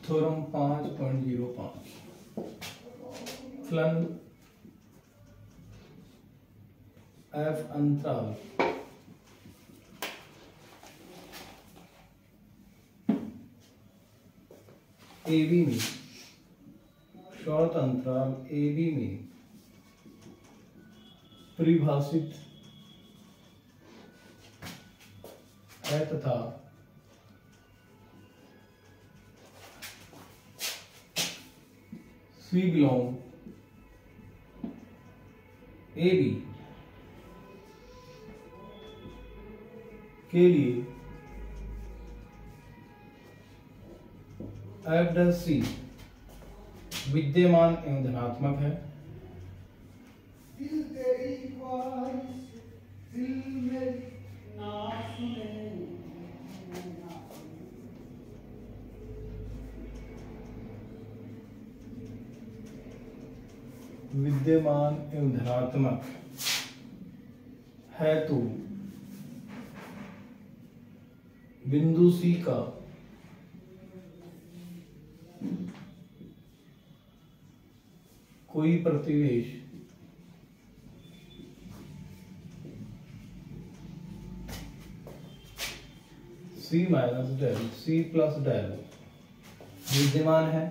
Theorem 5.05 फलन F अंतराल A B में शॉर्ट अंतराल ए बी में परिभाषित है तथा C belong ए बी के लिए एफ डैश सी विद्यमान एवं धनात्मक है। विद्यमान एवं धनात्मक है तो बिंदु सी का कोई प्रतिवेश C minus del C plus del विद्यमान है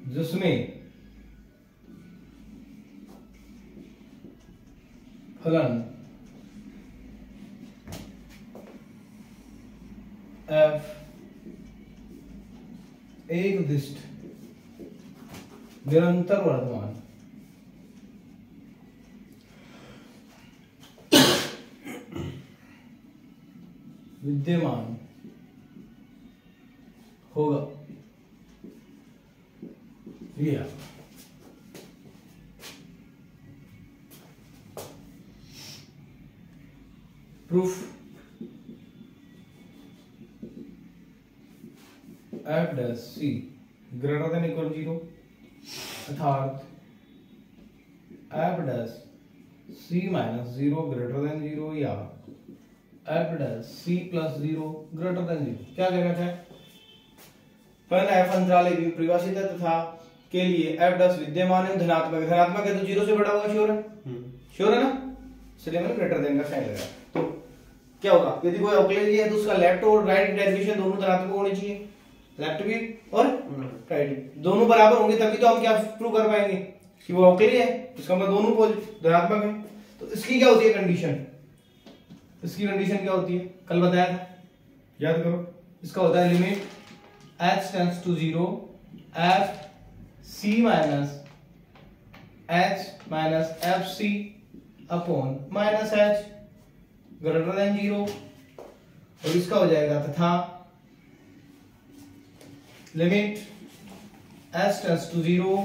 जिसमें फलन एफ एक दिष्ट निरंतर वर्धमान विद्यमान होगा। लिया प्रूफ एफ डैश सी ग्रेटर देन इक्वल 0 अर्थात f dash c minus 0 greater than 0 या f dash c plus 0 greater than 0। क्या कह रखा है? फलन एफ अंतराल ए बी परिभाषित है तथा के लिए एफ डैश विद्यमान है धनात्मक है तो 0 से बड़ा होगा। श्योर है? श्योर है ना? इसलिए मैंने ग्रेटर देन का साइन लगाया। तो क्या होगा? यदि कोई अवकलज है तो उसका लेफ्ट और राइट डेरिवेशन दोनों धनात्मक होनी चाहिए। लेफ्ट भी और राइट दोनों बराबर होंगे तभी तो हम क्या प्रूव कर पाएंगे कि वो अवकलज है। इसका मतलब दोनों धनात्मक है। तो इसकी क्या होती है कंडीशन? इसकी कंडीशन क्या होती है? कल बताया था, याद करो। इसका होता है limit h tends to 0 f c minus h minus f c upon minus h greater than 0। और इसका हो जाएगा तथा लिमिट h टेंड्स टू 0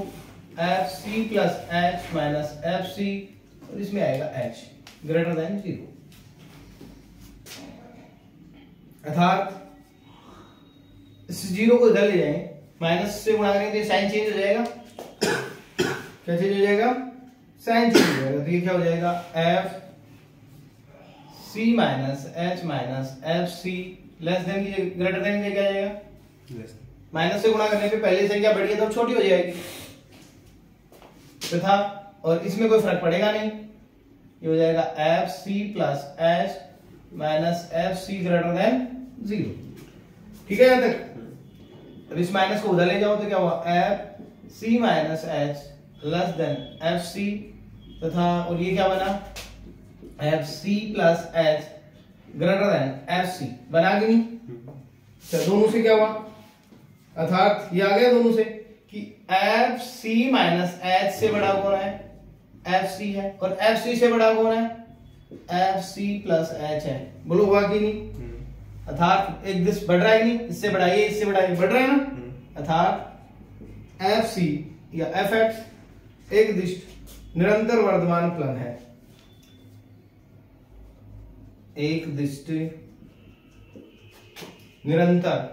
एफ सी plus h minus f c और इसमें आएगा h ग्रेटर देन 0। अर्थात इस 0 को इधर ले जाएं, माइनस से गुणा करेंगे तो साइन चेंज हो जाएगा। क्या चेंज हो जाएगा? साइन चेंज हो जाएगा। तो ये क्या हो जाएगा? F c minus h minus f c less than की ग्रेटर देन क्या जाएगा? माइनस से गुणा करने पे पहले से क्या बड़ी है तो छोटी हो जाएगी तथा और इसमें कोई फर्क पड़ेगा नहीं। ये हो जाएगा एफ सी plus h minus f c greater than 0। ठीक है? यहां तक अब इस माइनस को उधर ले जाओ तो क्या हुआ? F c minus h less than f c तथा और ये क्या बना? एफ सी plus h greater than f c बना कि नहीं? तो दोनों से क्या हुआ? अर्थात ये आ गया दोनों से कि एफ सी माइनस एच से बड़ा कौन है? एफ सी है। और एफ सी से बड़ा कौन है? एफ सी प्लस एच है। बोलो हुआ कि नहीं? अर्थात एक दिश बढ़ रहा है नहीं? इससे बढ़ा ये, इससे बढ़ा ये, बढ़ रहा है ना? अर्थात एफ सी या एफ एक्स एक दिश निरंतर वर्धमान फलन है। एक दिष्ट निरंतर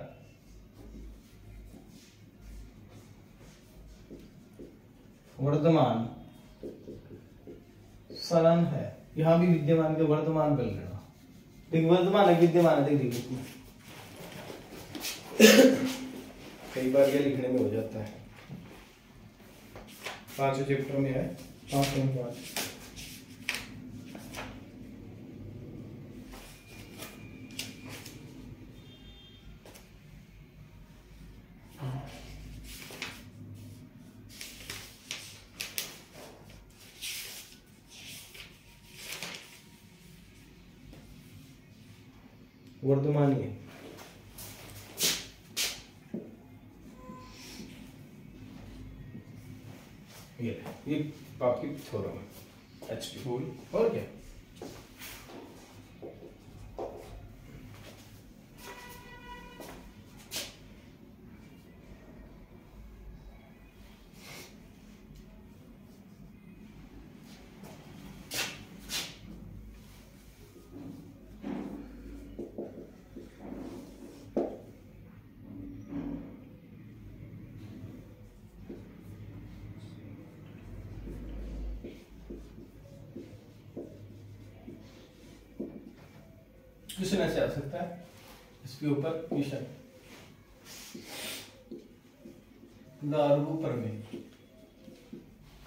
वर्धमान फलन है। यहां भी विद्यमान के वर्धमान कर लेना। देख वर्तमान विद्यमान है, देख इसमें कई बार ये लिखने में हो जाता है। 5वें चैप्टर में है 5.5। वर्तमानीय ये आपकी थ्योरम है एचपी फूल और क्या। क्वेश्चन ऐसे आ सकता है इसके ऊपर क्वेश्चन, दारू प्रमेय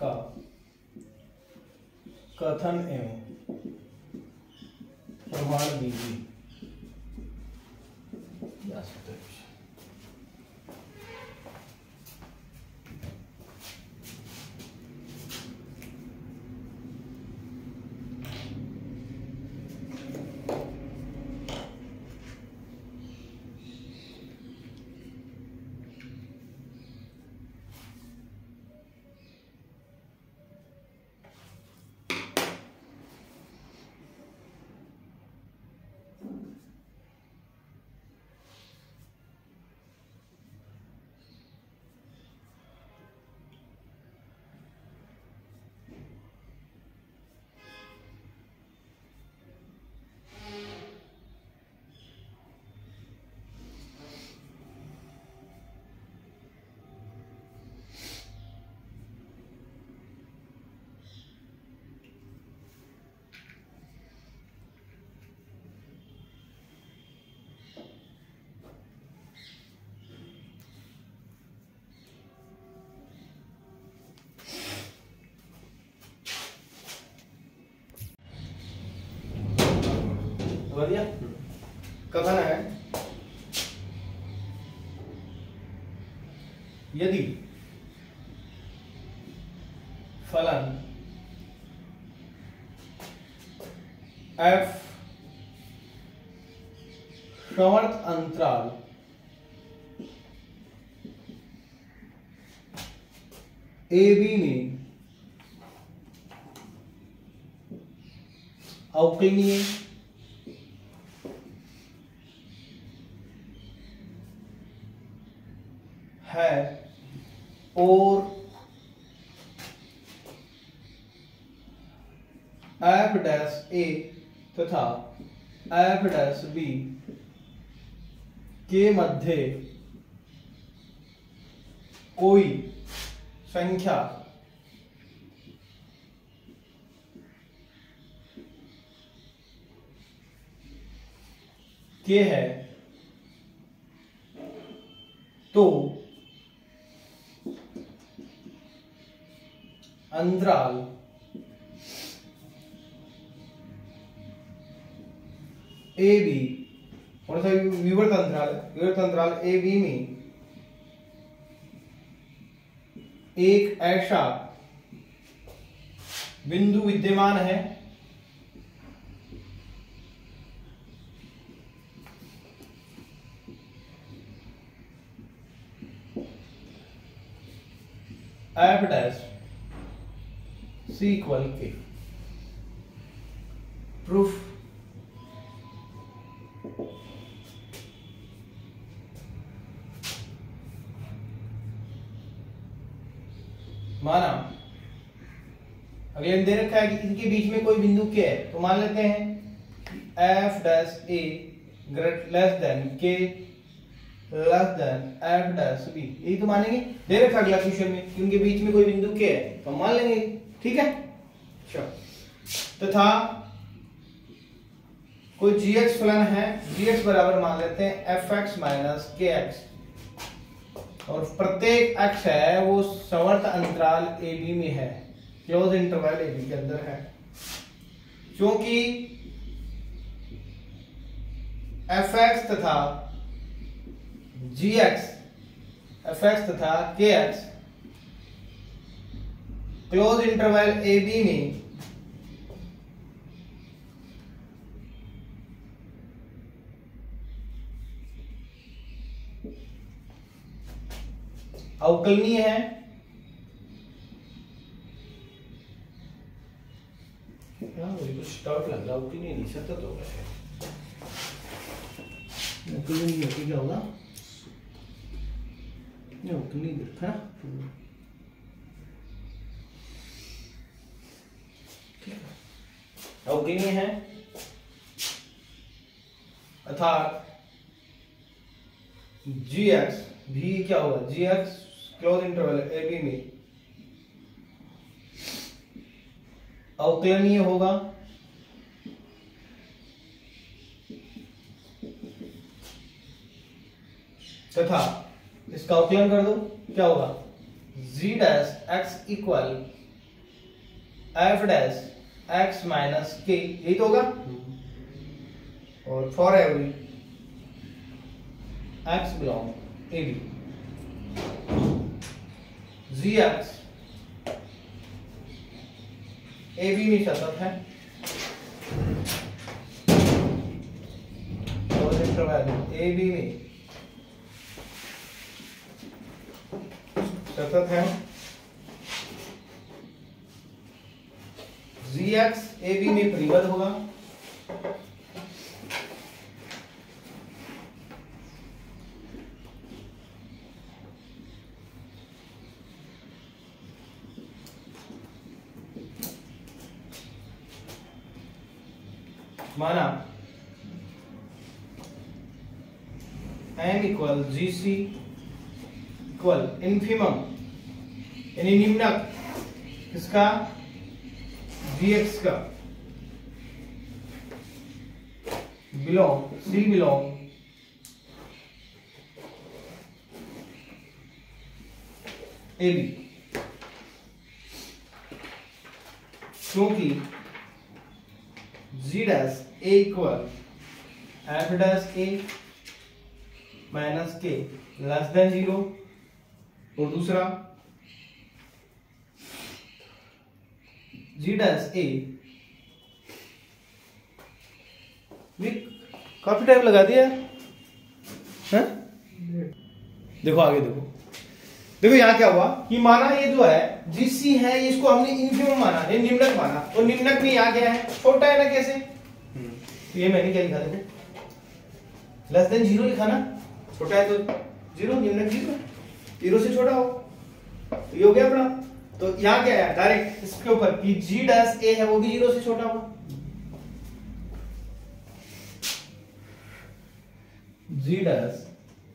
का कथन एवं प्रमाण दीजिए, आ सकता है। बढ़िया कथन है, यदि फलन f समवर्त अंतराल AB में अवकलनीय है और f डैश a तथा f डैश b के मध्य कोई संख्या के है तो अंतराल ए बी, कौन सा विवर्त अंतराल ए बी में एक ऐसा बिंदु विद्यमान है f डैश c इक्वल के। प्रूफ माना अगले दे रखा है कि इनके बीच में कोई बिंदु के है, तो मान लेते हैं f dash a less than के less than f dash b, यही तो मानेंगे। दे रखा अगला क्वेश्चन में कि उनके बीच में कोई बिंदु के है, तो मान लेंगे, ठीक है। तथा कोई gx फलन है, gx बराबर मान लेते हैं fx माइनस kx, और प्रत्येक x है वो समवर्त अंतराल ab में है, क्लोज इंटरवल ab के अंदर है। क्योंकि fx तथा gx, fx तथा kx क्लोज इंटरवल ab में अवकलनीय है, मुझे कुछ डाउट लग रहा, अवकलनीय नहीं सतत हो रहा है, अवकलनीय होती क्या होगा, अवकलनीय देखा ना, अवकलनीय है अर्थात gx भी क्या होगा, gx क्लोज इंटरवल ab में अवकलनीय होगा तथा इसका अवकलन कर दो, क्या होगा, g dash x equal f dash x minus k, यही तो होगा। और for every x belong ab, gx ab में सतत है और इंटरवल ab में सतत है, gx ab में परिबद्ध होगा, माना m equal gc equal infimum यानी निम्नक किसका, gx का, बिलोंग c बिलोंग ab, क्योंकि g dash a equal f dash a minus k less than 0, और दूसरा g डैश a काफी टाइम लगा दिया है? देखो आगे देखो, देखो यहाँ क्या हुआ कि माना ये जो है जीसी है, इसको हमने इन्फिमम माना, ये निम्नक माना, और निम्नक में यहाँ क्या है, छोटा है ना, कैसे, तो ये मैंने क्या लिखा, देखो लेस देन 0 लिखा ना, छोटा है तो 0, निम्नक 0 से छोटा हो, तो ये हो गया अपना। तो यहाँ क्या है डायरेक्ट इसके ऊपर कि जी डैश ए है वो भी 0 से छोटा होगा, जी डैश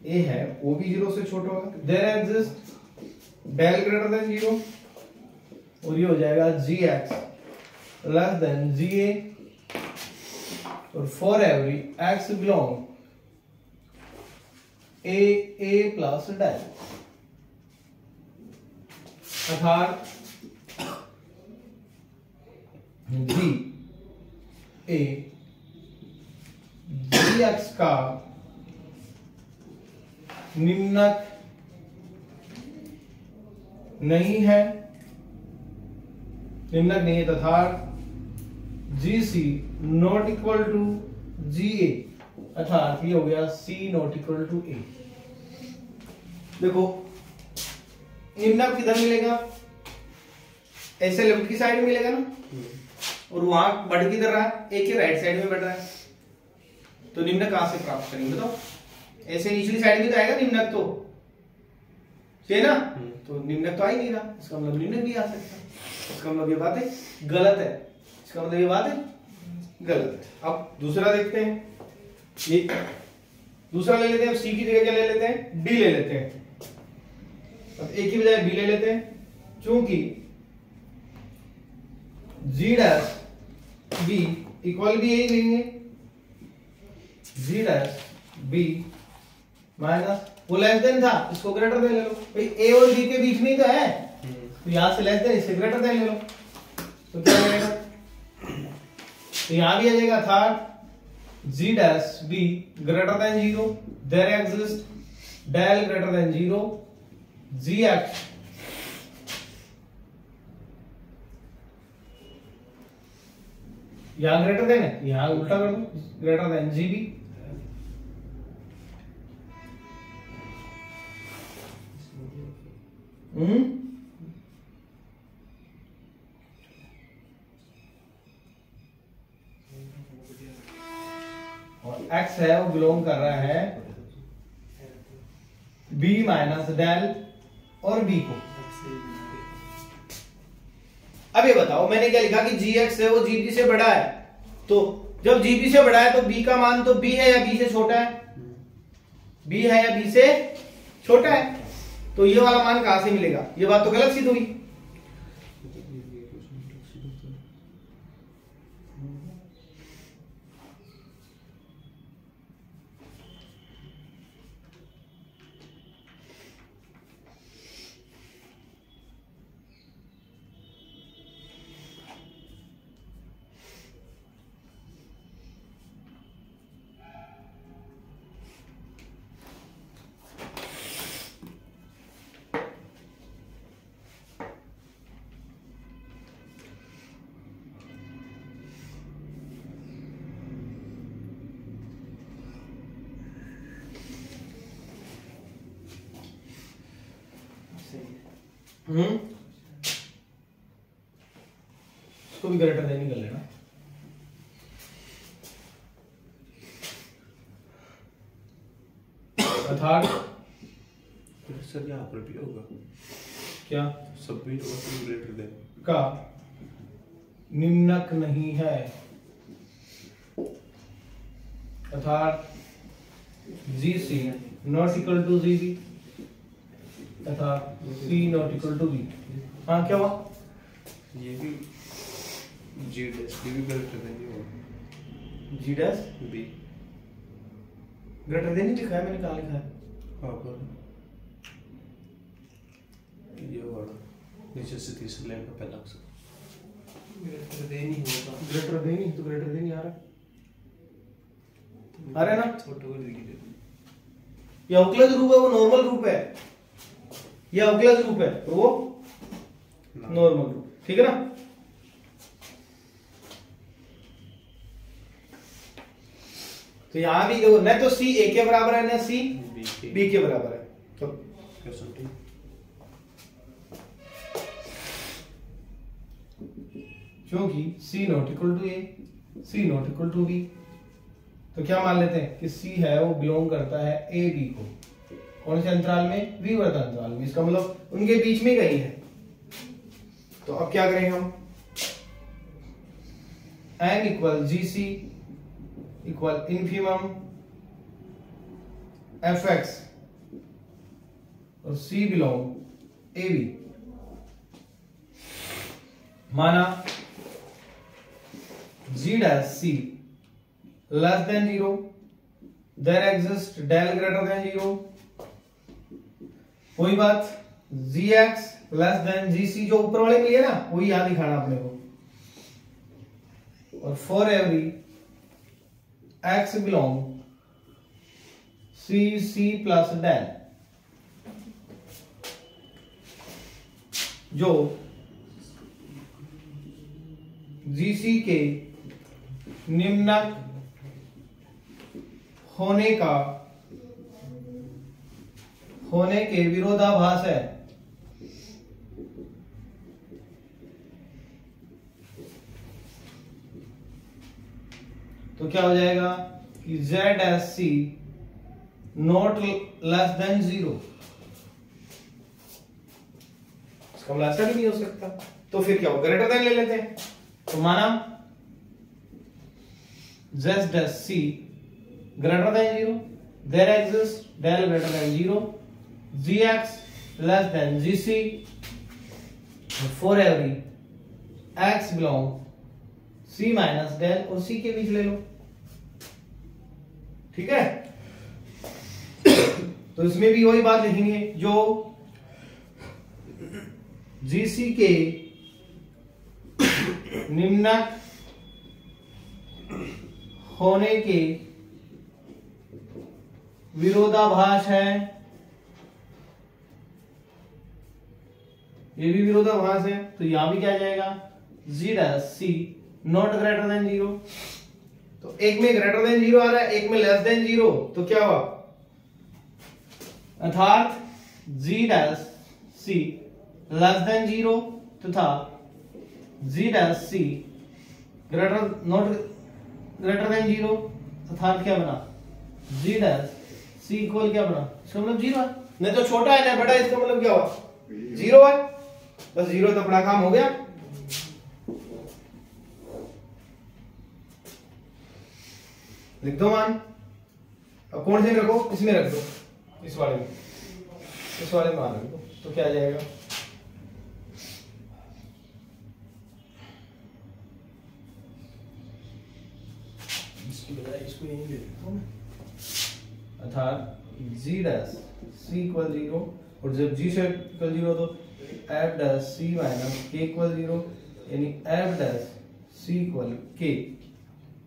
ए है वो भी 0 से छोटा होगा, there exist del greater than 0, और ये हो जाएगा g x less than g a, और for every x belong a plus del, अर्थात जी ए जी एक्स का निम्नक नहीं है, निम्नक नहीं है, तथा जी सी नॉट इक्वल टू जी ए, अर्थात ये हो गया सी नॉट इक्वल टू ए। देखो निम्नक किधर मिलेगा, ऐसे लेफ्ट की साइड में मिलेगा ना, और वहां बढ़ किधर रहा है, ए के राइट साइड में बढ़ रहा है, तो निम्नक कहां से प्राप्त करेंगे बताओ, ऐसे निचली साइड में तो आएगा निम्नक, तो है ना, तो निम्नक तो आ ही नहीं रहा, इसका मतलब निम्नक भी आ सकता है, इसका मतलब ये बात है गलत है, इसका मतलब ये बात है गलत है। अब दूसरा देखते हैं, ये दूसरा ले लेते हैं, सी की जगह क्या ले लेते हैं, डी ले लेते हैं, अब ए की बजाय बी ले लेते हैं, क्योंकि जी डैश बी इक्वल भी यही नहीं है, जी डैश बी माइनस, वो लेस देन था, इसको ग्रेटर देन ले लो भाई, ए और बी के बीच में ही तो है, तो यहां से लेस देन, इससे ग्रेटर देन ले लो, तो क्या हो जाएगा, तो यहां भी आ जाएगा था G dash B greater than 0, there exist del greater than 0 G X यहां ग्रेटर देन है, यहां उल्टा कर दो, ग्रेटर देन जी बी, और x है वो बिलोंग कर रहा है b माइनस डेल और b को। अब ये बताओ मैंने क्या लिखा कि gx है वो gb से बड़ा है, तो जब gb से बड़ा है तो b का मान तो b है या b से छोटा है, b है या b से छोटा है, तो ये वाला मान कहां से मिलेगा, ये बात तो गलत सिद्ध हुई। इसको भी ग्रेटर देन ही कर लेना, अर्थात सर यहाँ पर भी होगा क्या, सब भी ग्रेटर देन का निम्नक नहीं है, अर्थात GC not equal to GB तथा C not equal to B। हाँ क्या हुआ, ये भी जी डैश बी भी ग्रेटर देन ही होगा, G dash B greater than ही लिखा है, मैंने कहाँ लिखा है, हाँ पर ये वाला नीचे से तीसरी लाइन का पहला अक्षर ग्रेटर देन ही होगा, ग्रेटर देन ही, तो ग्रेटर देन ही आ रहा है, आ रहा है ना, छोटा कर देंगे, ये अवकलज रूप है वो नॉर्मल रूप है, ये अवकलज रूप है तो वो नॉर्मल रूप, ठीक है ना। तो यहां भी देखो न तो C A के बराबर है न C B के बराबर है, तो क्योंकि C not equal to A C not equal to B, तो क्या मान लेते हैं कि C है वो बिलोंग करता है A B को, कौन से अंतराल में, विवर्त अंतराल में, इसका मतलब उनके बीच में कहीं है। तो अब क्या करें हम, n equal GC equal infimum fx और C बिलोंग AB, माना G dash C less than 0, there exist del greater than 0, कोई बात gx लेस देन gc, जो ऊपर वाले में लिए ना वही यहां दिखाना अपने को, और for every x belong c plus del, जो gc के निम्नक होने के विरोधाभास है, तो क्या हो जाएगा कि z s c not less than 0, इसका मतलब ऐसा भी नहीं हो सकता, तो फिर क्या हो, ग्रेटर देन ले लेते हैं, तो माना z dash C greater than 0, there exist del greater than 0, gx less than gc, for every x belong c minus del, और c के बीच ले लो, ठीक है। तो इसमें भी वही बात लिखेंगे, जो जीसी के निम्नक होने के विरोधाभास है, ये भी विरोधाभास है, तो यहां भी क्या आ जाएगा, G dash C not greater than 0। तो एक में ग्रेटर देन 0 आ रहा है, एक में लेस देन 0, तो क्या हुआ, अर्थात G dash C less than 0 तथा G dash C greater not greater than 0, अर्थात क्या बना, जी डैश सी इक्वल क्या बना, इसका मतलब 0 है, नहीं तो छोटा है ना बड़ा है, इसका मतलब क्या हुआ 0 है, बस 0 तो बड़ा काम हो गया। लिख दो मान, अब कौन से में रखो, इसमें रख दो, इस वाले में, इस वाले में मान रख दो, तो क्या आ जाएगा, इसकी बजाय इसको यहीं ले लेता हूं, अर्थात जी डैश सी इक्वल 0, और जब जी से इक्वल 0 तो एफ डैश सी माइनस के इक्वल 0, यानी एफ डैश सी इक्वल के,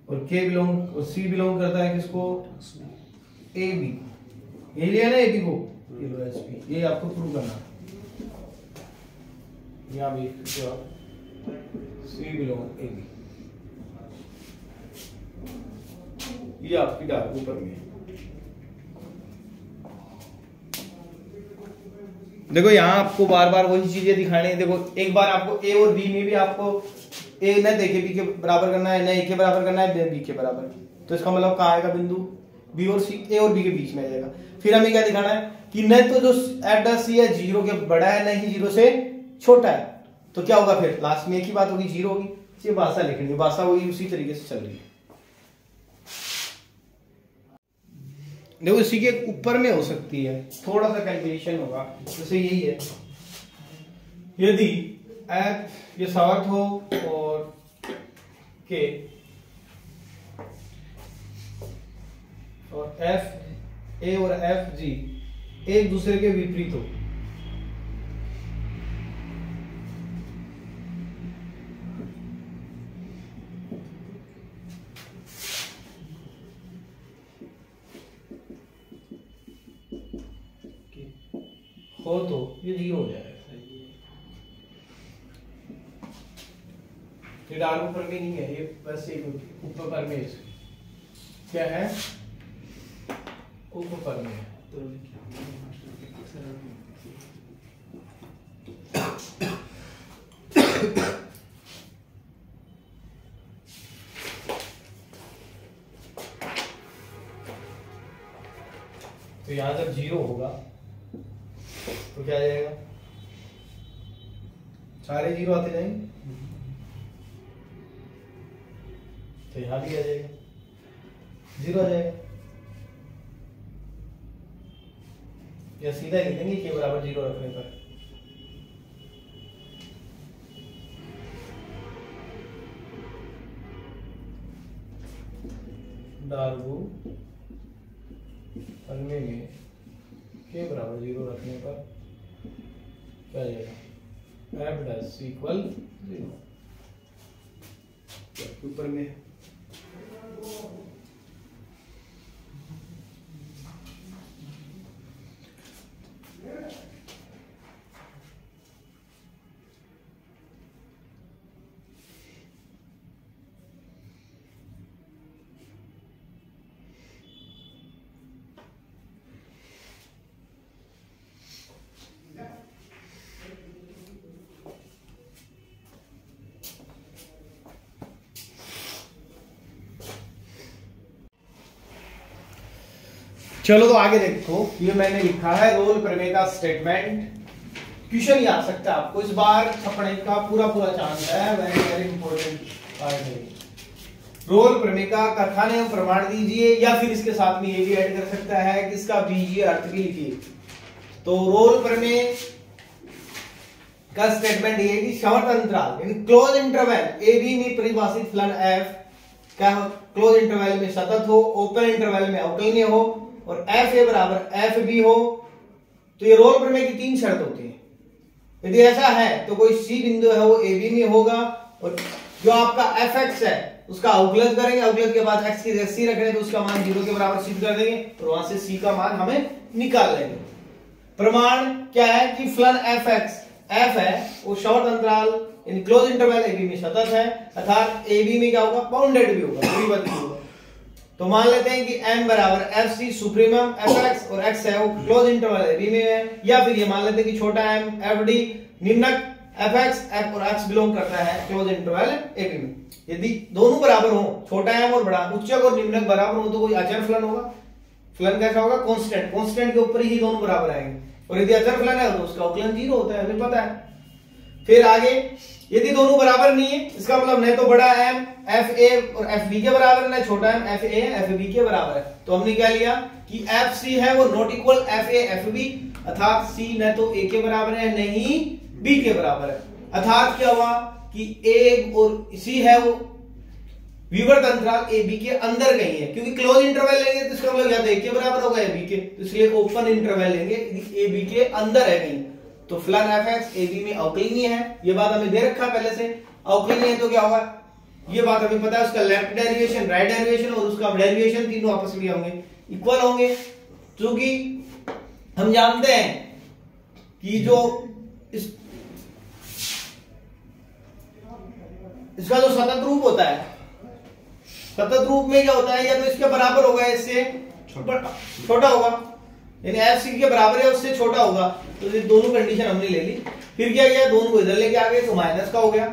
और के बिलोंग और सी बिलोंग करता है किसको, ए बी, ये लिया ना ए बी को, ये लो एस पी, ये आपको प्रूव करना, यहाँ भी सी बिलोंग ए बी, ये आपकी डार्क ऊपर में है। देखो यहाँ आपको बार बार वही चीजें दिखानी है, देखो एक बार आपको ए और बी में भी आपको ए न देखे बी के बराबर करना है, न ए के बराबर करना है, बी के बराबर, तो इसका मतलब कहाँ आएगा बिंदु, बी और सी, ए और बी के बीच में आ जाएगा। फिर हमें क्या दिखाना है कि न तो जो एफ डैश सी है 0 के बड़ा है, न ही 0 से छोटा है, तो क्या होगा, फिर लास्ट में एक ही बात होगी, 0 होगी। ये भाषा लिखनी है, भाषा वही उसी तरीके से चल रही है। देखो इसी के ऊपर में हो सकती है, थोड़ा सा कैलकुलेशन होगा, जैसे यही है, यदि एफ ये सार्थ हो और के और एफ ए और एफ जी एक दूसरे के विपरीत हो, तो ये 0 हो जाएगा। ये डार्क ऊपर में नहीं है, ये बस एक ऊपर पर में क्या है, ऊपर पर में है। तो यहां जब 0 होगा तो क्या आ जाएगा, सारे 0 आते जाएंगे, तो यहां भी आ जाएगा 0 आ जाएगा, या सीधा लिख देंगे के बराबर 0 रखने पर, डार्गू पन्ने में के बराबर 0 रखने पर क्या जाएगा, एफ डैश सी इक्वल 0 ऊपर में। चलो तो आगे देखो, ये मैंने लिखा है रोल प्रमेय का स्टेटमेंट, क्वेश्चन ही आ सकता है आपको, इस बार छपने का पूरा चांस है, वेरी वेरी इंपॉर्टेंट पार्ट है। रोल प्रमेय का कथन एवं प्रमाण दीजिए, या फिर इसके साथ में ये भी ऐड कर सकता है कि इसका बीजीय अर्थ भी लिखिए। तो रोल प्रमेय का स्टेटमेंट ये है कि शॉर्ट अंतराल यानी क्लोज इंटरवल ए बी में परिभाषित फलन एफ क्या हो, क्लोज इंटरवल में सतत हो, ओपन इंटरवल में अवकलनीय हो और एफ ए बराबर एफ बी हो। तो ये रोल प्रमेय की 3 शर्त होती है। यदि ऐसा है तो कोई सी बिंदु है वो ए बी में होगा और जो आपका एफ एक्स है उसका अवकलन करेंगे, अवकलन के बाद एक्स की जगह सी रख रहे हैं तो उसका मान 0 के बराबर सिद्ध कर देंगे और वहां से सी का मान हमें निकाल लेंगे। प्रमाण क्या है कि फलन एफ एक्स एफ है वो शॉर्ट अंतराल in close interval A B में सतत है, अर्थात ए बी में क्या होगा, बाउंडेड भी होगा, दूरीबद्ध भी होगा। तो मान लेते हैं कि m बराबर f c supremum f x और x है वो क्लोज इंटरवल ए बी में है, या फिर ये मान लेते हैं कि छोटा m एफ डी निम्नक एफ एक्स एफ और x बिलोंग करता है क्लोज इंटरवल ए बी में। यदि दोनों बराबर हो, छोटा m और बड़ा, उच्चक और निम्नक बराबर हो तो कोई अचर फलन होगा। फलन कैसा होगा, कांस्टेंट, कांस्टेंट के ऊपर ही दोनों बराबर आएंगे। और यदि अचर फलन है तो उसका अवकलन 0 होता है, हमें पता है। फिर आगे यदि दोनों बराबर नहीं है, इसका मतलब नहीं तो बड़ा m एफ ए और एफ बी के बराबर है, ना छोटा m f a f b के बराबर है। तो हमने क्या लिया कि एफ सी है वो not equal f a f b, अर्थात सी न तो a के बराबर है न ही b के बराबर है। अर्थात क्या हुआ कि a और c है वो विवर्त अंतराल ए बी के अंदर कहीं है, क्योंकि क्लोज इंटरवल लेंगे तो इसका मतलब या तो a के बराबर होगा या b के, तो इसलिए ओपन इंटरवल लेंगे ए बी के अंदर है कहीं। तो फलन एफ एक्स ए बी में अवकलनीय है, ये बात हमें दे रखा है पहले से। अवकलनीय है तो क्या होगा, ये बात हमें पता है, उसका लेफ्ट डेरिवेशन, राइट डेरिवेशन और उसका डेरिवेशन तीनों आपस में होंगे, इक्वल होंगे। क्योंकि हम जानते हैं कि जो इसका जो सतत रूप होता है, सतत रूप में क्या होता है, या तो इसके बराबर होगा, इससे छोटा होगा, यानी एफ सी के बराबर है उससे छोटा होगा। तो ये दोनों कंडीशन हमने ले ली। फिर क्या किया, दोनों को इधर लेके आ गए तो माइनस का हो गया,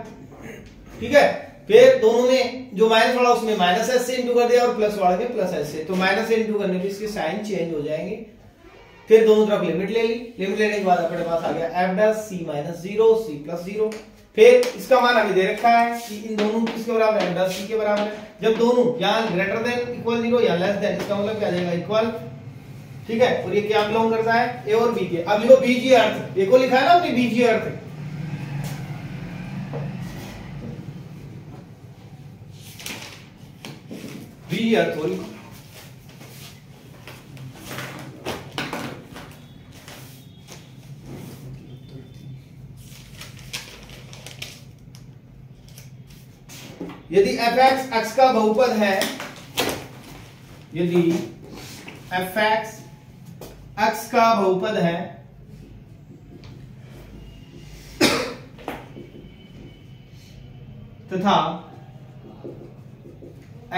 ठीक है। फिर दोनों में जो माइनस वाला उसमें माइनस एस से इंटू कर दिया और प्लस वाले में प्लस एस से, तो माइनस से इंटू करने पे इसके साइन चेंज हो जाएंगे। फिर दोनों तरफ लिमिट ले ली, लिमिट लेने के बाद अपने पास आ गया एफ डैश सी माइनस 0 सी प्लस 0। फिर इसका मान हमें दे रखा है कि इन दोनों किसके बराबर है, एफ डैश सी के बराबर है। जब दोनों यहाँ ग्रेटर देन इक्वल 0 या लेस देन, इसका मतलब क्या आ जाएगा, इक्वल, ठीक है। और ये क्या बिलोंग करता है, ए और बी के। अब लिखो बीजीय अर्थ, देखो लिखा है ना अपनी बीजीय अर्थ, बीजीय अर्थ हो रही। यदि एफ एक्स एक्स का बहुपद है, यदि एफ एक्स एक्स का बहुपद है तथा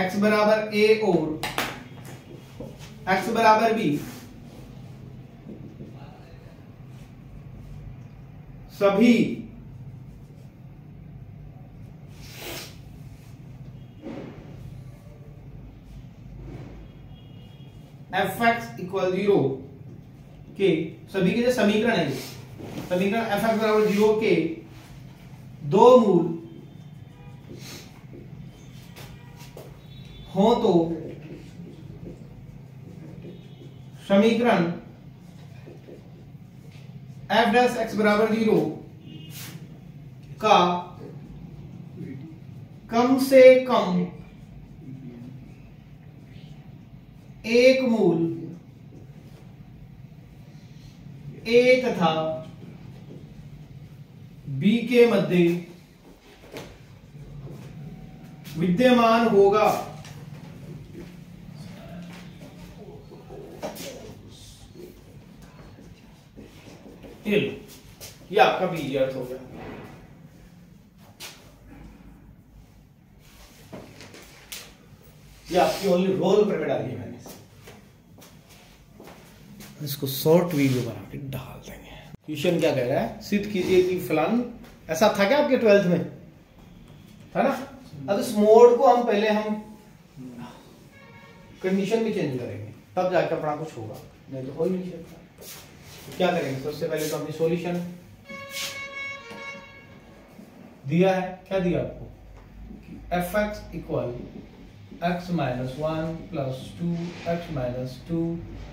x बराबर a और x बराबर b सभी एफ एक्स इक्वल 0 के, सभी के जो समीकरण है, समीकरण एफ एक्स बराबर 0 के दो मूल हो तो समीकरण एफ डैश एक्स बराबर 0 का कम से कम एक मूल a तथा b के मध्य विद्यमान होगा। ये आपका बीजीय अर्थ हो गया। ये आपकी ओनली रोल पर डाली है मैंने, इसको शॉर्ट वीडियो बना के डाल देंगे। क्वेश्चन क्या कह रहा है, सिद्ध कीजिए कि फलन, ऐसा था क्या आपके 12th में, था ना। अब इस मोड को हम पहले हम कंडीशन में चेंज करेंगे, तब जाकर अपना कुछ होगा, नहीं तो हो ही नहीं सकता। तो क्या करेंगे, सबसे पहले तो हमने सॉल्यूशन दिया है, क्या दिया आपको, F x equal x minus 1 plus 2 x minus 2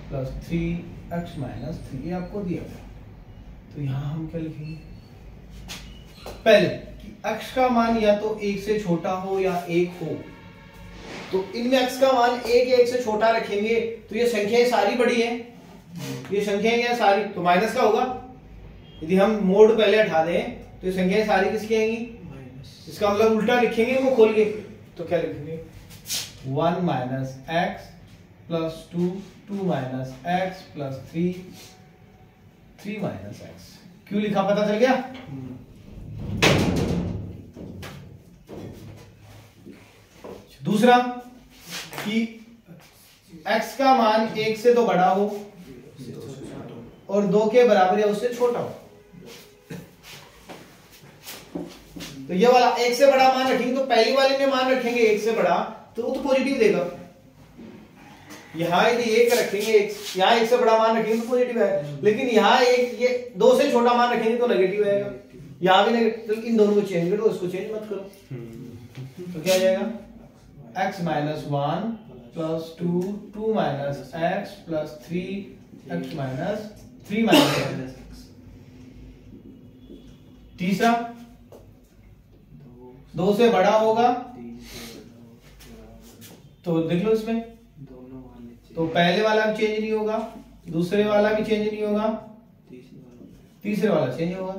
plus 3 x minus 3, ये आपको दिया गया। तो यहां हम क्या लिखेंगे, पहले कि x का मान या तो 1 से छोटा हो या 1 हो, तो इनमें x का मान 1 से छोटा रखेंगे तो ये संख्याएं सारी बड़ी हैं, ये संख्याएं क्या सारी, तो माइनस का होगा। यदि हम मोड पहले हटा दें तो ये संख्याएं सारी किसकी आएंगी, इसका मतलब उल्टा लिखेंगे वो खोल के, तो क्या लिखेंगे 1 minus x plus 2, 2 minus x plus 3, 3 minus x. क्यों लिखा पता चल गया। दूसरा कि x का मान 1 से तो बड़ा हो और 2 के बराबर या उससे छोटा हो। तो ये वाला 1 से बड़ा मान रखेंगे तो पहली वाले में मान रखेंगे 1 से बड़ा तो वो तो पॉजिटिव देगा। यहां यदि 1 रखेंगे, यहां 1 से बड़ा मान रखेंगे तो पॉजिटिव है, लेकिन यहां एक ये 2 से छोटा मान रखेंगे तो नेगेटिव आएगा। यहां भी नेगेटिव, तो इन दोनों को चेंज करो, इसको चेंज मत करो। तो क्या आ जाएगा x minus 1 plus 2, 2 minus x plus 3 x minus 3 minus x. तीसरा 2 से बड़ा होगा तो देख लो इसमें, तो पहले वाला भी चेंज नहीं होगा, दूसरे वाला भी चेंज नहीं होगा, तीसरे वाला चेंज होगा,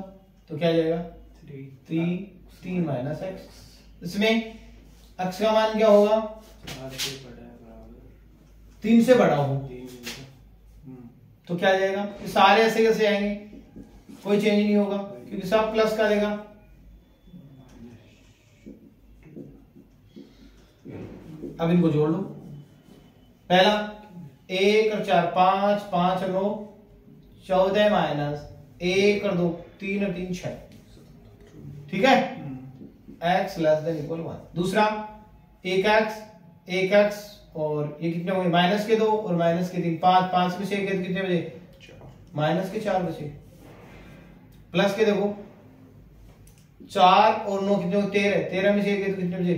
तो क्या आ जाएगा 3 माइनस एक्स। इसमें x का मान क्या होगा 3 से बड़ा हो, तो क्या आ जाएगा, सारे ऐसे कैसे आएंगे, कोई चेंज नहीं होगा क्योंकि सब प्लस का देगा। अब इनको जोड़ लो, पहला 1 और 4 5, 5 और 9 14 माइनस 1 और 2 3 और 3 6, ठीक है, x लेस देन इक्वल 1। दूसरा 1x और ये कितने हो गए माइनस के 2 और माइनस के 3, 5 5 में से 1 कितने बजे माइनस के 4 बचे, प्लस के देखो 4 और 9 कितने हो 13, 13 में से 1 कितने बजे,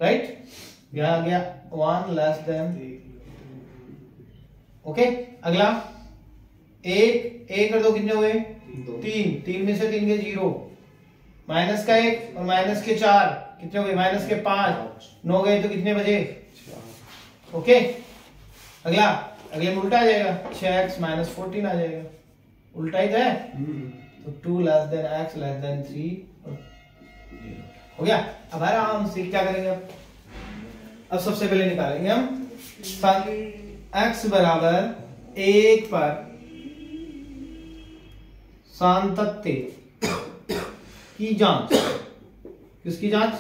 राइट। यहां आ गया 1 लेस देन, ओके। अगला 1 और 2 कितने हुए 3, 3 में से 3 के 0, माइनस का 1 और माइनस के 4 कितने हो गए माइनस के 5, 9 गए तो कितने बजे, ओके। अगला अगले में उल्टा आ जाएगा 6x माइनस 14 आ जाएगा, उल्टा ही है, तो 2 less than x less than 3 हो गया। अब आराम से क्या करेंगे, अब सबसे पहले निकालेंगे हम x बराबर 1 पर सातत्य की जांच। किसकी जांच,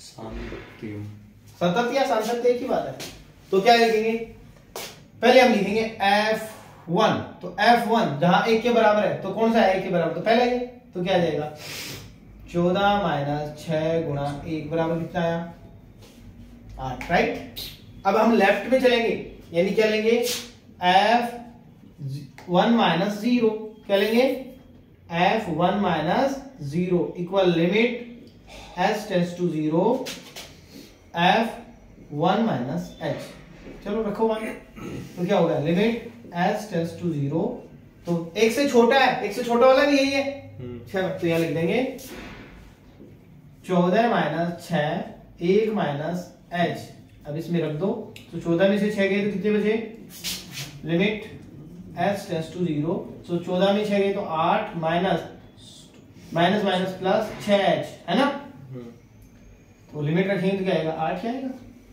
सातत्य या सातत्य की बात है। तो क्या लिखेंगे, पहले हम लिखेंगे f1, तो f1 जहां 1 के बराबर है तो कौन सा है 1 के बराबर, तो पहले ये, तो क्या आ जाएगा 14 माइनस 6 गुणा 1 बराबर कितना आया 8, राइट। अब हम लेफ्ट में चलेंगे, यानी क्या लेंगे f1 माइनस 0, क्या लेंगे f1 minus 0 equal limit s tends to 0 f1 minus h। चलो रखो 1, तो क्या होगा लिमिट s टेंड्स टू 0, तो 1 से छोटा है, 1 से छोटा वाला भी यही है, तो यहां लिख देंगे 14 माइनस 6 1 माइनस h। अब इसमें रख दो, तो 14 में से 6 गए तो कितने बचे, लिमिट s टेंड्स टू 0, तो 14 में 6 गए तो 8 minus minus minus plus 6h है ना, तो लिमिट रखेंगे तो क्या आएगा 8 आएगा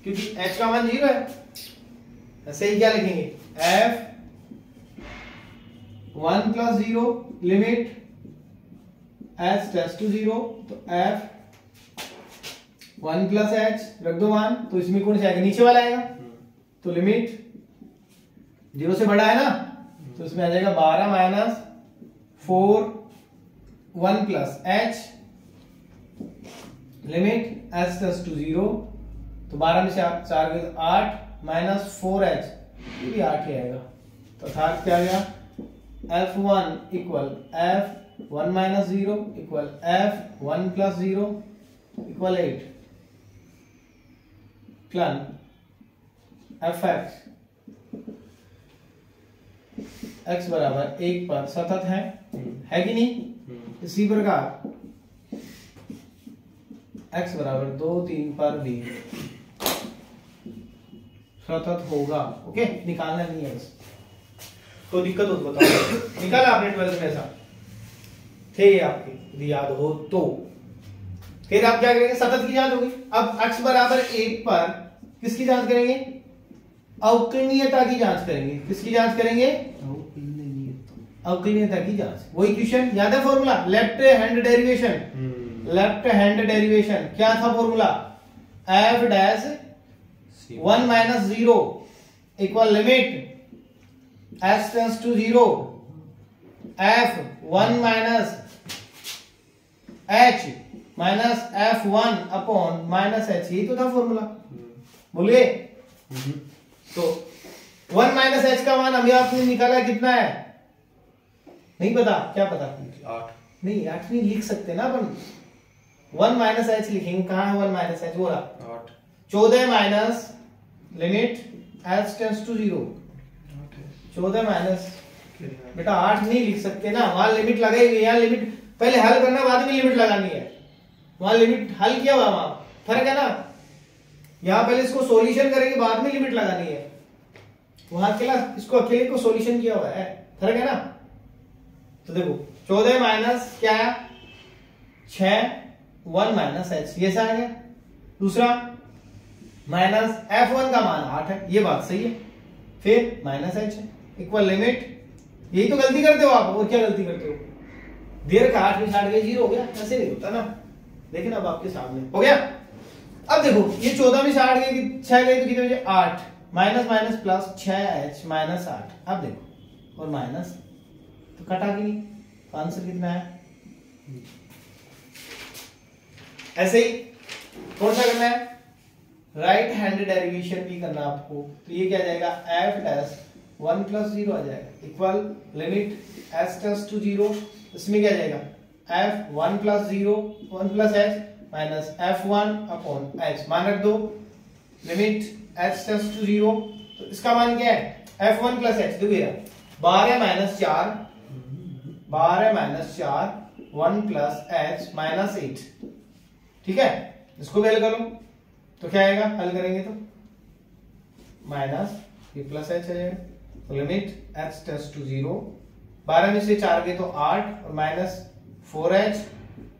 क्योंकि h का मान 0 है। ऐसे ही क्या लिखेंगे f1 plus 0 limit s tends to 0, तो f 1 प्लस h रख दो 1, तो इसमें कौन सा आएगा नीचे वाला आएगा, तो लिमिट 0 से बड़ा है ना, तो इसमें आ जाएगा 12 minus 4 1 plus h limit s tends to 0, तो 12 में से 4 गए तो 8 माइनस 4h, ये भी 8 ही आएगा। तो अर्थात क्या आ गया f1 equal f1 minus 0 equal f1 plus 0 equal 8 plus fx x बराबर 1 पर सतत है कि नहीं। इसी प्रकार x बराबर 2 3 पर भी सतत होगा। ओके, निकालना नहीं है बस, तो दिक्कत हो तो बताओ। निकाला आपने 12th में ऐसा थे ये आपके, यदि याद हो तो। फिर आप क्या करेंगे, सतत की जांच होगी। अब x बराबर 1 पर किसकी जांच करेंगे, अवकलनीयता की जांच करेंगे। किसकी जांच करेंगे, अवकलनीयता की जांच। वही क्वेश्चन याद है, formula left hand derivation. Left hand derivation क्या था formula, f dash 1 minus 0 equal limit s tends to 0 f 1 minus h minus f1 upon minus h। यही तो था फॉर्मूला, बोलिए। तो 1 माइनस h का मान अभी आपने निकाला कितना है, नहीं पता, क्या पता, 8 नहीं 8 नहीं लिख सकते ना अपन, 1 माइनस h लिखेंगे। कहां है 1 माइनस h, वो रहा 8 14 minus limit h tends to 0 14 minus, बेटा 8 नहीं लिख सकते ना, वहां लिमिट लगाई हुई है, यहाँ लिमिट पहले हल करना बाद में लिमिट लगानी है। वहां लिमिट हल किया हुआ, वहां फर्क है ना, यहाँ पहले इसको सॉल्यूशन करेंगे बाद में लिमिट लगानी है, वहां अकेला इसको अकेले को सॉल्यूशन किया हुआ है, फर्क है ना। तो देखो 14 माइनस क्या है 6 1 माइनस h, ये सा आ गया। दूसरा माइनस f1 का मान 8 है, ये बात सही है। फिर माइनस h है इक्वल लिमिट, यही तो गलती करते हो आप, और क्या गलती करते हो, देर का 8 में 60 गए 0 हो गया, ऐसे नहीं होता ना। लेकिन अब आपके सामने हो गया। अब देखो ये 14 में 60 गए, 6 गए तो कितने बचे 8, minus minus plus 6h minus 8। अब देखो और माइनस तो कटा कि नहीं, आंसर कितना है। ऐसे ही कौन सा करना है, राइट हैंड डेरिवेशन भी करना आपको। तो ये क्या आ जाएगा, f डैश 1 प्लस 0 आ जाएगा equal limit s tends to 0, इसमें क्या आ जाएगा f 1 plus 0 1 plus h minus f1 upon h, मान रख दो लिमिट h टेंड्स टू 0, तो इसका मान क्या है f1 प्लस h, देखो ये 12 minus 4 12 minus 4 1 plus h minus 8, ठीक है। इसको भी हल कर लो तो क्या आएगा, हल करेंगे तो माइनस ये प्लस h आ जाएगा, तो लिमिट h टेंड्स टू 0, 12 में से 4 गए तो 8 और माइनस 4h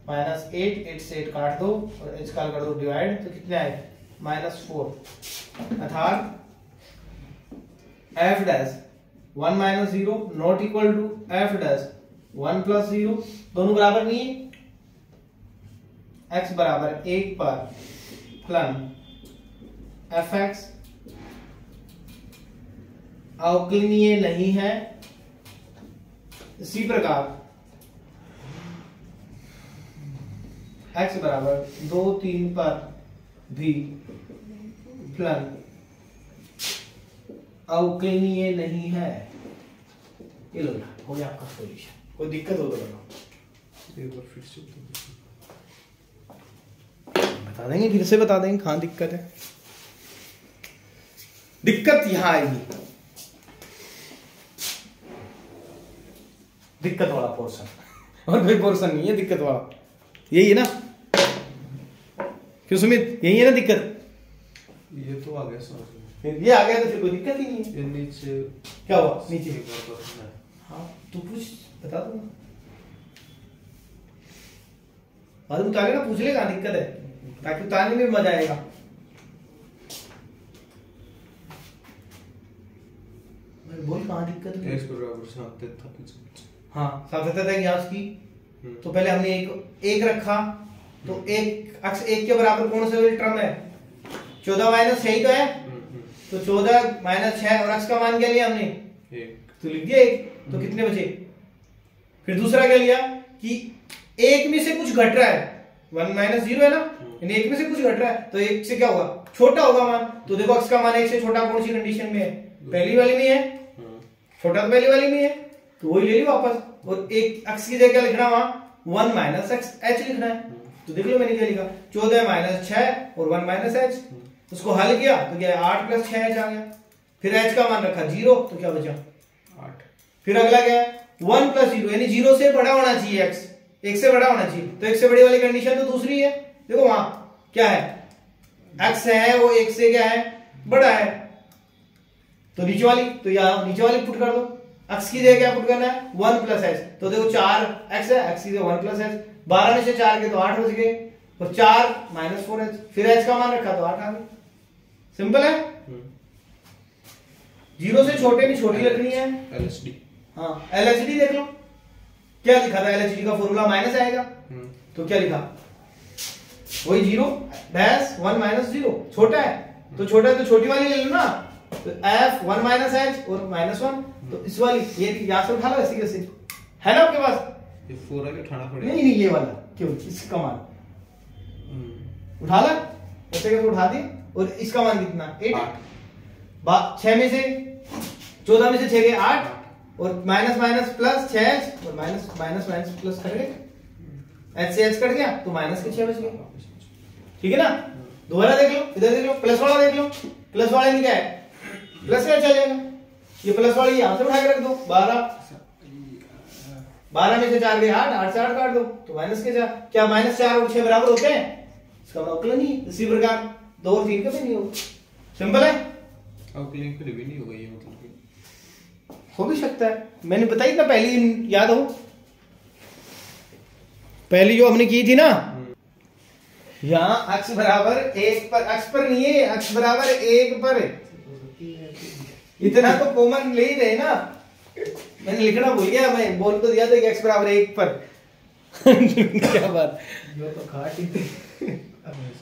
माइनस 8 से 8 काट दो और h का कर दो डिवाइड, तो कितने आए माइनस 4, अर्थात f dash 1 minus 0 not equal to f dash 1 plus 0, दोनों बराबर नहीं है। x बराबर 1 पर फलन fx अवकलनीय नहीं है। इसी प्रकार x बराबर 2 3 पर भी फलन अवकलनीय नहीं है। ये लो हो गया आपका सॉल्यूशन। कोई दिक्कत हो तो बताओ, एक बार फिर से बता देंगे, फिर से बता देंगे कहां दिक्कत है। दिक्कत यहां आएगी, दिक्कत वाला पोर्शन, और कोई पोर्शन नहीं है दिक्कत वाला, यही है ना, क्यों सुमित, यही है ना दिक्कत। ये तो आ गया समझ में, फिर ये आ गया तो फिर कोई दिक्कत ही नहीं है। ये नीचे क्या हुआ नीचे, एक बार करना है। हाँ तू पूछ, बता दूंगा बाद में, उतारे ना पूछ ले कहां दिक्कत है, ताकि उतारने में मजा आएगा। बोल कहां दिक्कत है, x बराबर 7 था पीछे। हाँ सार्थकता की जांच की, तो पहले हमने एक रखा, तो एक अक्ष एक के बराबर कौन से टर्म है 14 माइनस 6 ही तो है, तो 14 माइनस 6 और अक्ष का मान क्या लिया हमने 1, तो लिख दिया 1, तो कितने बचे। फिर दूसरा क्या लिया कि एक में से कुछ घट रहा है, 1 माइनस 0 है ना, यानी एक में से कुछ घट रहा है, तो एक से क्या होगा छोटा होगा मान। तो देखो अक्ष का मान एक से छोटा कौन सी कंडीशन में है, पहली वाली में है, छोटा तो पहली वाली में है, तो वही ले ली वापस, और एक अक्ष की जगह लिखना वहां 1 माइनस h लिखना है। तो देख लो मैंने क्या लिखा 14 माइनस 6 और 1 माइनस h, उसको हल किया तो क्या है 8 प्लस 6h आ गया। फिर h का मान रखा 0, तो क्या बचा 8। फिर अगला क्या है 1 प्लस 0, यानी 0 से बड़ा होना चाहिए x, 1 से बड़ा होना चाहिए, तो 1 से बड़ी वाली कंडीशन तो दूसरी है। देखो वहां क्या है x है वो 1 से क्या है बड़ा है, तो नीचे वाली, तो यहाँ नीचे वाली पुट कर दो। x की जगह क्या पुट करना है 1 प्लस h, तो देखो 4x है, x की जगह 1 प्लस h, 12 में से 4 के तो 8 बच गए, और 4 माइनस 4h, फिर h का मान रखा तो 8 आ गया। सिंपल है। 0 से छोटे में छोटी रखनी है LHD। हाँ LHD देख लो, क्या लिखा था LHD का फॉर्मूला माइनस आएगा, तो क्या लिखा वही 0 डैश 1 माइनस 0, छोटा है तो छोटा है तो छोटी वाली ले लो ना, तो f 1 माइनस h और माइनस 1, तो इस वाली ये यहाँ से उठा लो, ऐसे कैसे है ना आपके पास, ये 4 है कि उठाना पड़ेगा? नहीं ये वाला क्यों, इसका मान उठा ला, ऐसे करके उठा दी, और इसका मान कितना 8, 6 में से 14 में से 6 गए 8, और माइनस माइनस प्लस 6 और माइनस माइनस माइनस प्लस कर गए, h से h कट गया तो माइनस के 6 बच गए। ठीक है ना, दोबारा देख लो, इधर देख लो, प्लस वाला देख लो, प्लस वाले में क्या है प्लस का चल जाएगा, ये प्लस वाली यहां से उठा के रख दो, 12 में से 4 गए 8, 8 से 8 काट दो तो माइनस के 4, क्या माइनस 4 और 6 बराबर होते हैं, इसका अवकलन ही इसी प्रकार 2 और 3 कभी नहीं होगा। सिंपल है, अवकलन फिर भी नहीं होगा ये, मतलब हो भी सकता है, मैंने बताई ना पहली, याद हो पहली जो हमने की थी ना, यहाँ x बराबर 1 पर, x पर नहीं है, x बराबर 1 पर, इतना तो कॉमन ले ही रहे ना, मैंने लिखना भूल गया, मैं बोल तो दिया था कि x बराबर 1 पर क्या बात, ये तो खाट ही थे।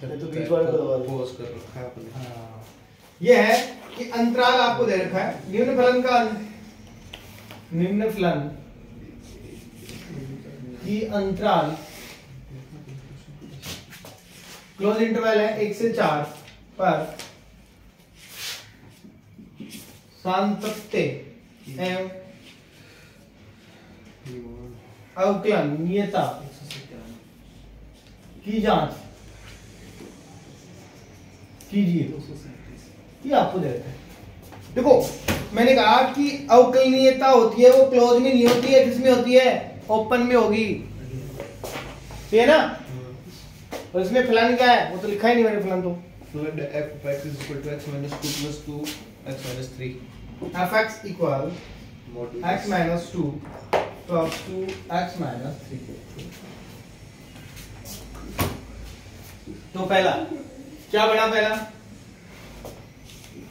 तो बीच वाले को दबा दो। पॉज कर रखा है आपने। हाँ, ये है कि अंतराल आपको दे रखा है, निम्न फलन का, निम्न फलन की अंतराल क्लोज इंटरवल है 1 से 4 पर सातत्य एवं अवकलनीयता की जांच कीजिए, ये आपको दे रखा है। देखो मैंने कहा कि अवकलनीयता होती है वो क्लोज में नहीं होती है, किसमें होती है ओपन में होगी, ठीक है ना, और इसमें फलन क्या है वो तो लिखा ही नहीं मैंने, फलन तो फलन f of x is equal to x minus 2 plus 2 x minus 3 fx equal modulus x minus 2 plus 2 x minus 3। तो पहला क्या बना, पहला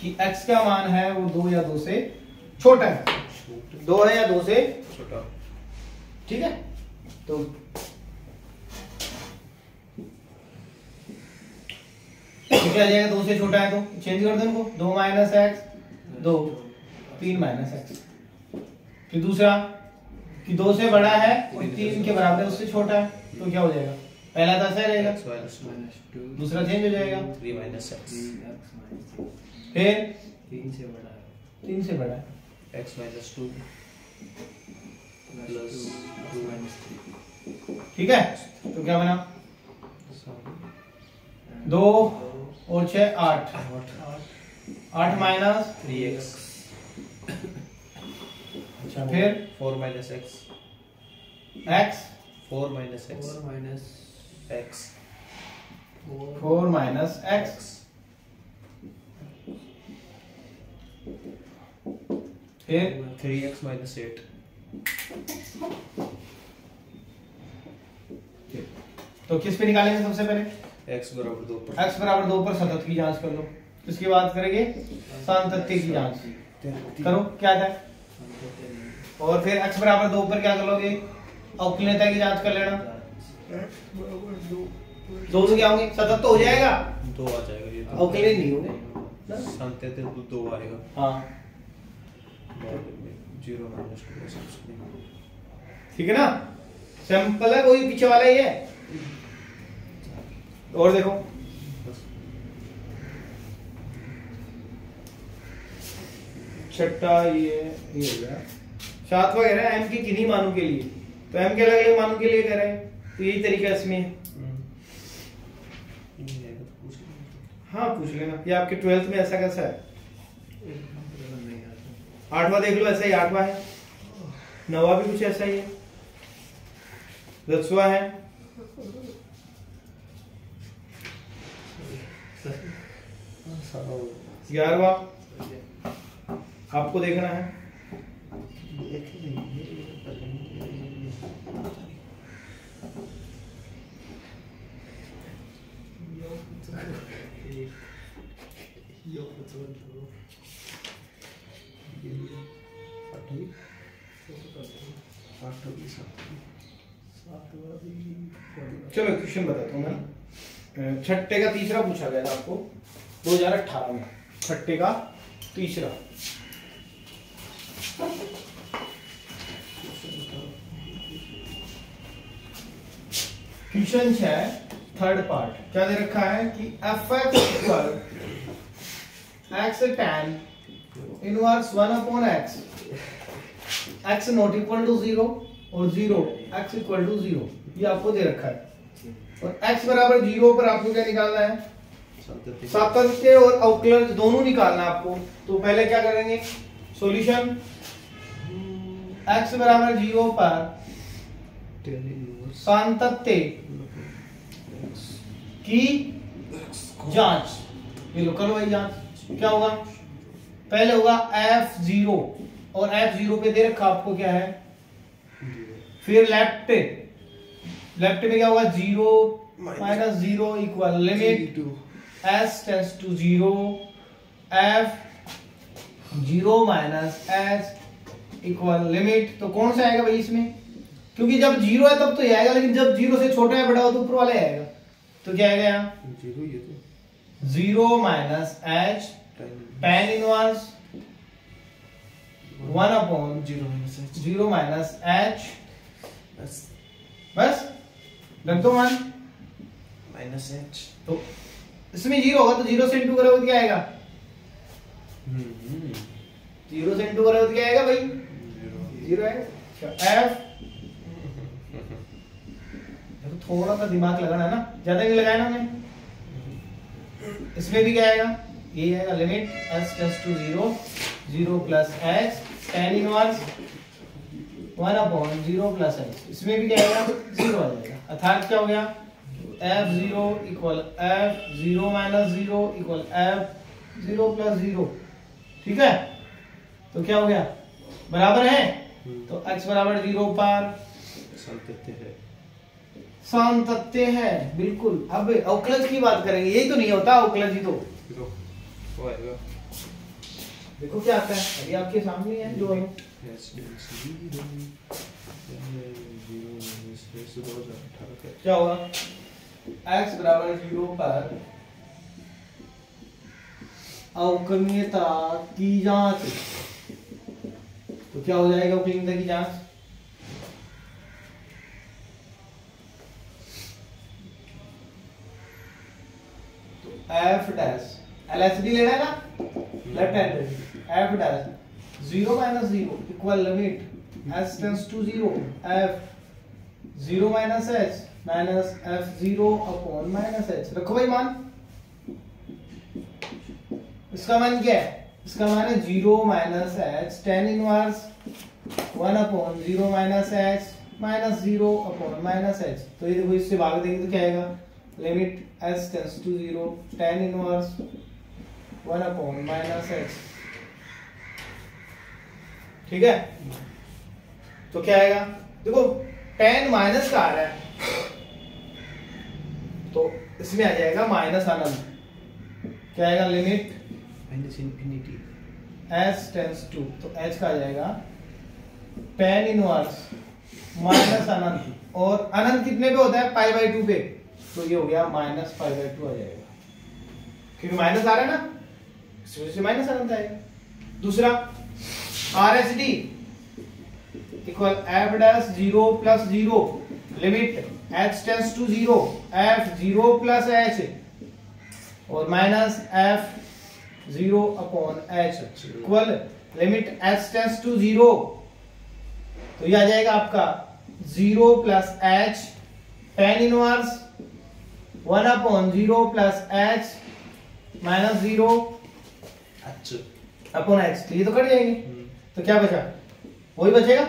कि x का मान है वो 2 या 2 से छोटा है, 2 है या 2 से छोटा, ठीक है, तो क्या आ जाएगा, 2 से छोटा है तो चेंज कर दो इनको, 2 माइनस एक्स 2 3 माइनस एक्स। फिर दूसरा कि 2 से बड़ा है और 3 के बराबर है, उससे छोटा है, तो क्या हो जाएगा, पहला तो ऐसा रहेगा, x minus 2 दूसरा चेंज हो जाएगा, 3 minus x फिर 3 से बड़ा है, 3 से बड़ा है, x minus 2 plus 2 minus 3। ठीक है, तो क्या बना 2 और 6 8, 8 माइनस 3x, अच्छा फिर 4 minus x, x 4 minus x, 4 minus x 4 minus x, फिर 3x minus 8। तो किस पे निकालेंगे सबसे पहले, x बराबर 2 पर x बराबर 2 पर सतत की जांच कर लो, किसकी बात करेंगे, सातत्य की जांच करो, क्या आता है, और फिर x बराबर 2 पर क्या कर लोगे, अवकलनीयता की जांच कर लेना, 2 से क्या होंगे, सतत तो हो जाएगा, 2 आ जाएगा, ये तो अवकलनीय नहीं होगा, संतत 2 आएगा, हाँ 0 minus 2 ऐसा कुछ नहीं। ठीक है ना, सिंपल है, कोई पीछे वाला ही है, और देखो छठा ये हो गया, सातवां कह रहा है m के किन्हीं मानों के लिए, तो m के अलग अलग मानों के लिए कह रहे हैं, तो यही तरीका इसमें है। हाँ पूछ लेना, ये आपके 12th में ऐसा कैसा है, 8वां देख लो, ऐसा ही 8वां है, 9वां भी कुछ ऐसा ही है, 10वां है, 11वां आपको देखना है। देख लेंगे। चलो क्वेश्चन बताता हूँ मैं। छठे का तीसरा पूछा गया था आपको 2018 में। छठे का तीसरा क्वेश्चन 6 थर्ड पार्ट क्या दे रखा है कि fx equal x tan inverse 1/x x not equal to 0 और 0 x इक्वल टू 0 ये आपको दे रखा है। और x बराबर 0 पर आपको क्या निकालना है? सातत्य और अवकलज दोनों निकालना है आपको। तो पहले क्या करेंगे? सॉल्यूशन x बराबर 0 पर सातत्य की जांच, ये लो करो भाई जांच। क्या होगा? पहले होगा f0 और f0 पे दे रखा आपको क्या है? फिर लेफ्ट में क्या होगा? 0 minus 0 equal limit s tends to 0 f 0 minus s equal limit. तो कौन सा आएगा भाई इसमें? क्योंकि जब 0 है तब तो ये आएगा, लेकिन जब 0 से छोटा है बड़ा हो तो ऊपर वाला आएगा। तो क्या आएगा यहाँ? 0 minus h tan inverse 1/0 minus h बस लग दो मान माइनस एच। तो इसमें 0 होगा तो 0 से इंटू करोगे तो क्या आएगा? 0 से इंटू करोगे तो क्या आएगा भाई? 0 आएगा। f तो थोड़ा सा दिमाग लगाना है ना, ज्यादा नहीं लगाया ना हमने। इसमें भी क्या आएगा? ये आएगा limit s tends to 0 0 plus h tan inverse 1/0 plus h। इसमें भी क्या आएगा? 0 आ जाएगा। अर्थात क्या हो गया? f0 equal f0 minus 0 equal f0 plus 0। ठीक है, तो क्या हो गया? बराबर है। तो x बराबर 0 पर सातत्य है। बिल्कुल। अब अवकलज की बात करेंगे, यही तो नहीं होता अवकलज ही तो। देखो क्या आता है, अभी आपके सामने है जो है। क्या होगा? x बराबर 0 पर अवकलनीयता की जांच। तो क्या हो जाएगा अवकलनीयता की जांच? f डैश LHD लेना है ना, left hand. f dash 0 minus 0 equal limit s tends to 0 f 0 minus h minus f0 upon minus h। रखो भाई मान। इसका मान क्या है? इसका मान है 0 minus h tan inverse 1/0 minus h minus 0 upon minus h। तो ये देखो इससे भाग देंगे तो क्या आएगा? Limit s tends to 0 tan inverse 1/- h। ठीक है, तो क्या आएगा? देखो tan माइनस का आ रहा है तो इसमें आ जाएगा माइनस अनंत। क्या आएगा? Limit minus infinity s tends to, तो h का आ जाएगा tan इनवर्स माइनस अनंत। और अनंत कितने पे होता है? π/2 पे। तो ये हो गया माइनस π/2 आ जाएगा, क्योंकि माइनस आ रहा है ना, इस वजह से माइनस अनंत आएगा। दूसरा RHD equal f dash 0 plus 0 limit h tends to 0 f 0 plus h और minus f 0 upon h equal limit h tends to 0। तो ये आ जाएगा आपका 0 plus h tan inverse 1/0 plus h minus 0 upon h। तो ये तो कट जाएंगे। तो क्या बचा? वही बचेगा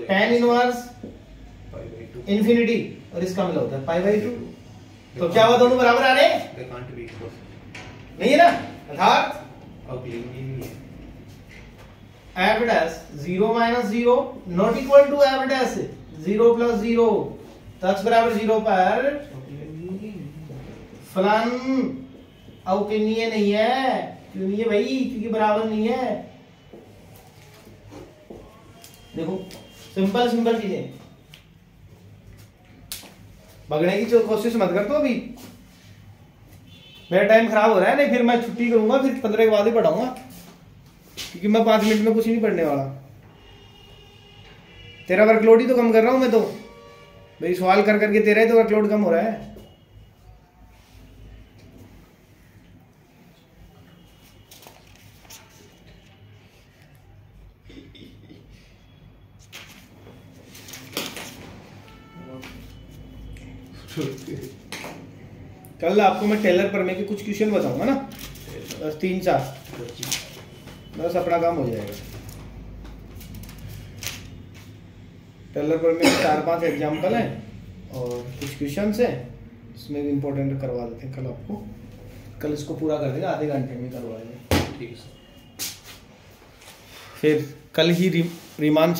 tan इनवर्स इंफिनिटी और इसका मतलब होता है π/2। तो क्या हुआ? दोनों बराबर आ रहे हैं? नहीं है ना? अर्थात f dash 0 minus 0 not equal to f dash 0 plus 0 तो x बराबर 0 पर फलन अवकलनीय नहीं है। क्यों नहीं है भाई? क्योंकि बराबर नहीं है। देखो सिंपल सिंपल चीजें, भगने की कोशिश मत कर। तो अभी मेरा टाइम खराब हो रहा है, नहीं फिर मैं छुट्टी करूंगा, फिर 15 के बाद ही पढ़ाऊंगा, क्योंकि मैं 5 मिनट में कुछ नहीं पढ़ने वाला। तेरा वर्कलोड ही तो कम कर रहा हूं मैं तो भाई, सवाल कर करके तेरा ही तो वर्कलोड कम हो रहा है। कल आपको मैं टेलर प्रमेय के कुछ क्वेश्चन बताऊंगा ना, बस 3-4, बस अपना काम हो जाएगा। टेलर प्रमेय के 4-5 एग्जाम्पल हैं और कुछ क्वेश्चन हैं, इसमें भी इंपॉर्टेंट करवा देते हैं कल आपको। कल इसको पूरा कर देंगे, आधे घंटे में करवा देंगे। ठीक है सर। फिर कल ही रिमांड